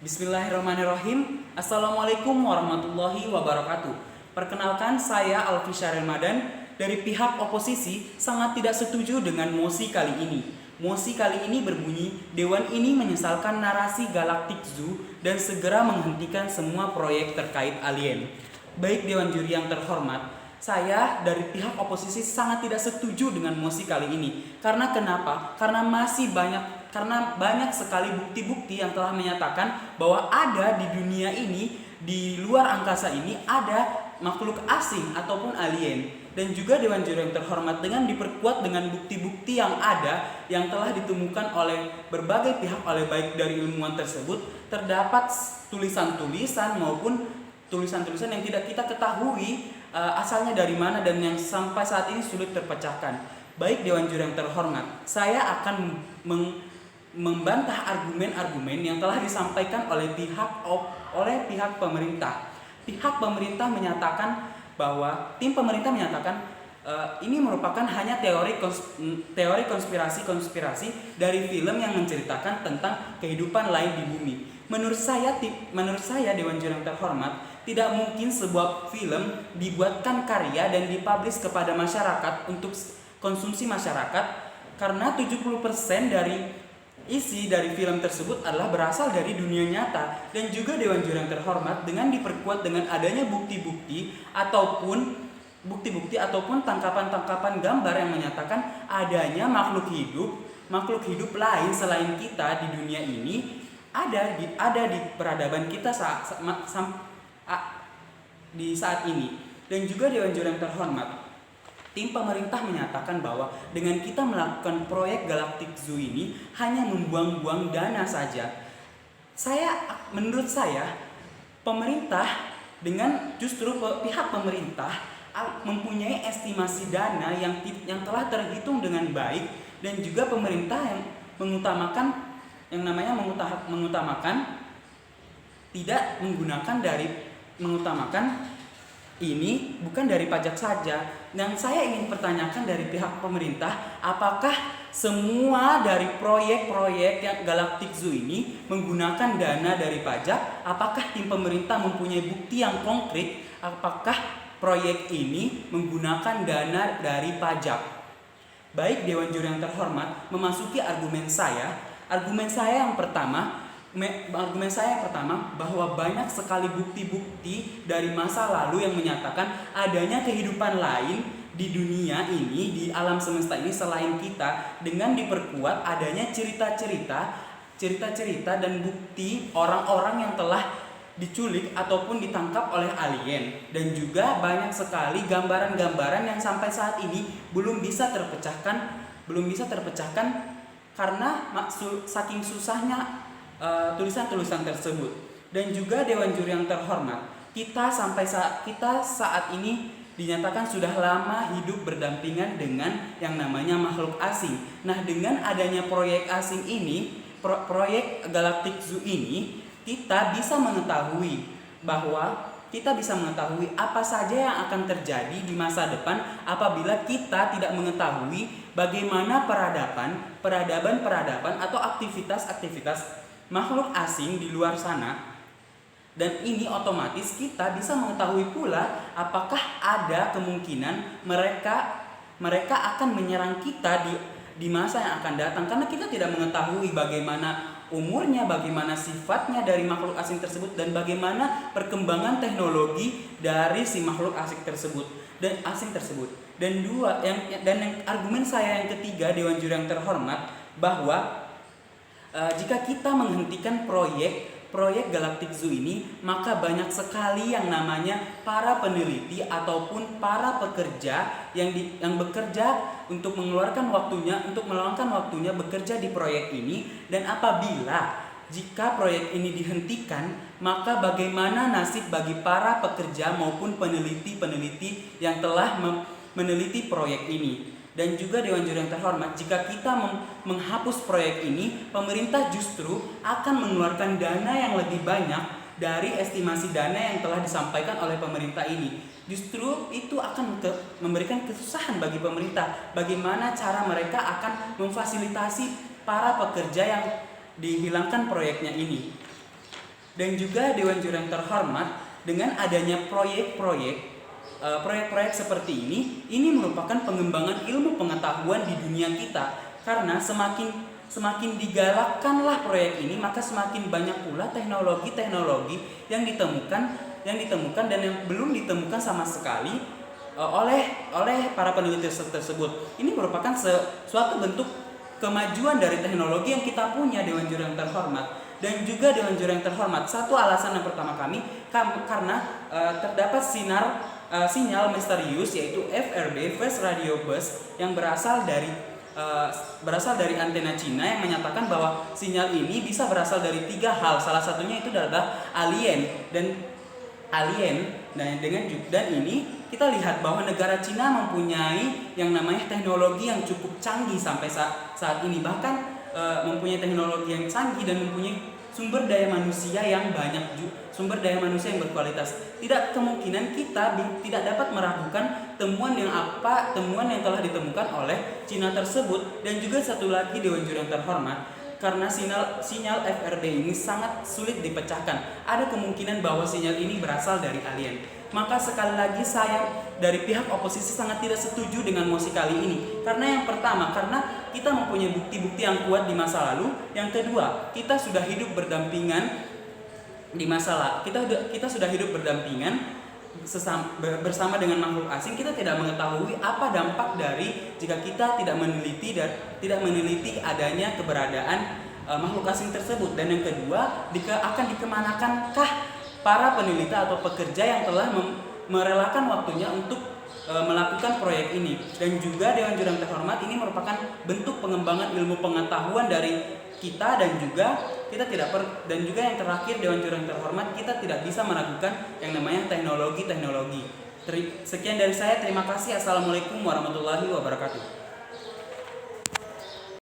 Bismillahirrahmanirrahim. Assalamualaikum warahmatullahi wabarakatuh. Perkenalkan, saya Alfi Ramadan. Dari pihak oposisi sangat tidak setuju dengan mosi kali ini. Mosi kali ini berbunyi, Dewan ini menyesalkan narasi Galactic Zoo dan segera menghentikan semua proyek terkait alien. Baik Dewan Juri yang terhormat, saya dari pihak oposisi sangat tidak setuju dengan mosi kali ini. Karena kenapa? Karena banyak sekali bukti-bukti yang telah menyatakan bahwa ada di dunia ini, di luar angkasa ini ada makhluk asing ataupun alien. Dan juga Dewan Juri yang terhormat, dengan diperkuat dengan bukti-bukti yang ada yang telah ditemukan oleh berbagai pihak, oleh baik dari ilmuwan tersebut, terdapat tulisan-tulisan maupun tulisan-tulisan yang tidak kita ketahui asalnya dari mana dan yang sampai saat ini sulit terpecahkan. Baik Dewan Juri yang terhormat, saya akan membantah argumen-argumen yang telah disampaikan oleh pihak pemerintah. Pihak pemerintah menyatakan bahwa tim pemerintah menyatakan ini merupakan hanya teori konspirasi dari film yang menceritakan tentang kehidupan lain di bumi. Menurut saya Dewan Juri yang terhormat, tidak mungkin sebuah film dibuatkan karya dan dipublish kepada masyarakat untuk konsumsi masyarakat, karena 70% dari isi dari film tersebut adalah berasal dari dunia nyata. Dan juga Dewan Juri yang terhormat, dengan diperkuat dengan adanya bukti-bukti ataupun tangkapan-tangkapan gambar yang menyatakan adanya makhluk hidup lain selain kita di dunia ini, ada di peradaban kita di saat ini. Dan juga Dewan Juri yang terhormat, tim pemerintah menyatakan bahwa dengan kita melakukan proyek Galactic Zoo ini hanya membuang-buang dana saja. Menurut saya, pemerintah pihak pemerintah mempunyai estimasi dana yang telah terhitung dengan baik, dan juga pemerintah yang mengutamakan ini bukan dari pajak saja. Yang saya ingin pertanyakan dari pihak pemerintah, apakah semua dari proyek-proyek yang Galactic Zoo ini menggunakan dana dari pajak? Apakah tim pemerintah mempunyai bukti yang konkret apakah proyek ini menggunakan dana dari pajak? Baik Dewan Juri yang terhormat, memasuki argumen saya yang pertama bahwa banyak sekali bukti-bukti dari masa lalu yang menyatakan adanya kehidupan lain di dunia ini, di alam semesta ini selain kita, dengan diperkuat adanya cerita-cerita dan bukti orang-orang yang telah diculik ataupun ditangkap oleh alien. Dan juga banyak sekali gambaran-gambaran yang sampai saat ini belum bisa terpecahkan karena saking susahnya tulisan-tulisan tersebut. Dan juga Dewan Juri yang terhormat, kita saat ini dinyatakan sudah lama hidup berdampingan dengan yang namanya makhluk asing. Nah, dengan adanya proyek asing ini, proyek Galactic Zoo ini, kita bisa mengetahui apa saja yang akan terjadi di masa depan apabila kita tidak mengetahui bagaimana peradaban atau aktivitas makhluk asing di luar sana. Dan ini otomatis kita bisa mengetahui pula apakah ada kemungkinan mereka akan menyerang kita di masa yang akan datang, karena kita tidak mengetahui bagaimana umurnya, bagaimana sifatnya dari makhluk asing tersebut, dan bagaimana perkembangan teknologi dari si makhluk asing tersebut. Dan argumen saya yang ketiga, Dewan Juri yang terhormat, bahwa jika kita menghentikan proyek Galactic Zoo ini, maka banyak sekali yang namanya para peneliti ataupun para pekerja yang bekerja untuk meluangkan waktunya bekerja di proyek ini. Dan jika proyek ini dihentikan, maka bagaimana nasib bagi para pekerja maupun peneliti yang telah meneliti proyek ini? Dan juga Dewan Juri yang terhormat, jika kita menghapus proyek ini, pemerintah justru akan mengeluarkan dana yang lebih banyak dari estimasi dana yang telah disampaikan oleh pemerintah ini. Justru itu akan memberikan kesusahan bagi pemerintah, bagaimana cara mereka akan memfasilitasi para pekerja yang dihilangkan proyeknya ini. Dan juga Dewan Juri yang terhormat, dengan adanya proyek-proyek seperti ini merupakan pengembangan ilmu pengetahuan di dunia kita. Karena semakin digalakkanlah proyek ini, maka semakin banyak pula teknologi-teknologi yang ditemukan dan yang belum ditemukan sama sekali oleh para peneliti tersebut. Ini merupakan suatu bentuk kemajuan dari teknologi yang kita punya, Dewan Juri yang terhormat. Dan juga Dewan Juri yang terhormat, satu alasan yang pertama karena terdapat sinyal misterius yaitu FRB, Fast Radio Burst, yang berasal dari antena Cina, yang menyatakan bahwa sinyal ini bisa berasal dari 3 hal. Salah satunya itu adalah alien. Dan ini kita lihat bahwa negara Cina mempunyai yang namanya teknologi yang cukup canggih sampai saat ini, bahkan mempunyai teknologi yang canggih dan mempunyai sumber daya manusia yang banyak, sumber daya manusia yang berkualitas. Tidak kemungkinan kita tidak dapat meragukan temuan yang telah ditemukan oleh Cina tersebut. Dan juga satu lagi, Dewan Juri yang terhormat, karena sinyal FRB ini sangat sulit dipecahkan, ada kemungkinan bahwa sinyal ini berasal dari alien. Maka sekali lagi saya dari pihak oposisi sangat tidak setuju dengan mosi kali ini. Karena yang pertama, karena kita mempunyai bukti-bukti yang kuat di masa lalu. Yang kedua, kita sudah hidup berdampingan di kita sudah hidup berdampingan bersama dengan makhluk asing. Kita tidak mengetahui apa dampak dari jika kita tidak meneliti adanya keberadaan makhluk asing tersebut. Dan yang kedua, akan dikemanakankah para peneliti atau pekerja yang telah merelakan waktunya untuk melakukan proyek ini. Dan juga Dewan Juri yang terhormat, ini merupakan bentuk pengembangan ilmu pengetahuan dari kita. Dan juga yang terakhir, Dewan Juri yang terhormat, kita tidak bisa meragukan yang namanya teknologi. Sekian dari saya, terima kasih. Assalamualaikum warahmatullahi wabarakatuh.